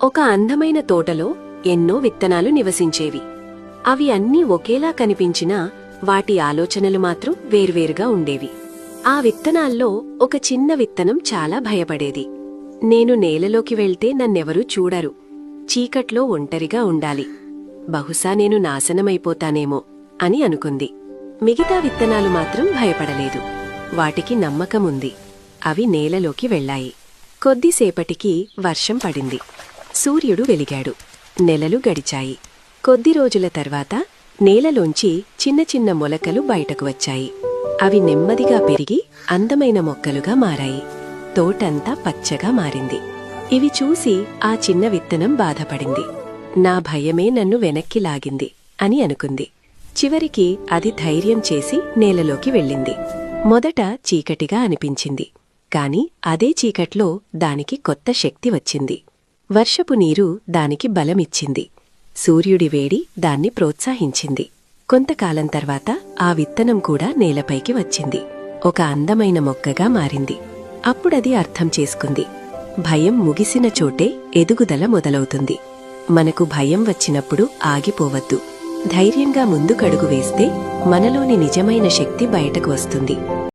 ఒక అందమైన తోటలో ఎన్నో విత్తనాలు నివసించేవి. అవి అన్నీ ఒకేలా కనిపించినా వాటి ఆలోచనలు మాత్రం వేర్వేరుగా ఉండేవి. ఆ విత్తనాల్లో ఒక చిన్న విత్తనం చాలా భయపడేది. నేను నేలలోకి వెళ్తే నన్నెవరూ చూడరు, చీకట్లో ఒంటరిగా ఉండాలి, బహుశా నేను నాశనమైపోతానేమో అని అనుకుంది. మిగతా విత్తనాలు మాత్రం భయపడలేదు. వాటికి నమ్మకముంది. అవి నేలలోకి వెళ్లాయి. కొద్దిసేపటికి వర్షం పడింది. సూర్యుడు వెలిగాడు. నెలలు గడిచాయి. కొద్ది రోజుల తర్వాత నేలలోంచి చిన్న చిన్న మొలకలు బయటకు వచ్చాయి. అవి నెమ్మదిగా పెరిగి అందమైన మొక్కలుగా మారాయి. తోటంతా పచ్చగా మారింది. ఇవి చూసి ఆ చిన్న విత్తనం బాధపడింది. నా భయమే నన్ను వెనక్కి లాగింది అని అనుకుంది. చివరికి అది ధైర్యం చేసి నేలలోకి వెళ్ళింది. మొదట చీకటిగా అనిపించింది. కాని అదే చీకట్లో దానికి కొత్త శక్తి వచ్చింది. వర్షపు నీరు దానికి బలమిచ్చింది. సూర్యుడి వేడి దాన్ని ప్రోత్సహించింది. కొంతకాలం తర్వాత ఆ విత్తనం కూడా నేలపైకి వచ్చింది. ఒక అందమైన మొక్కగా మారింది. అప్పుడది అర్థం చేసుకుంది. భయం ముగిసిన చోటే ఎదుగుదల మొదలవుతుంది. మనకు భయం వచ్చినప్పుడు ఆగిపోవద్దు. ధైర్యంగా ముందుకడుగు వేస్తే మనలోని నిజమైన శక్తి బయటకు వస్తుంది.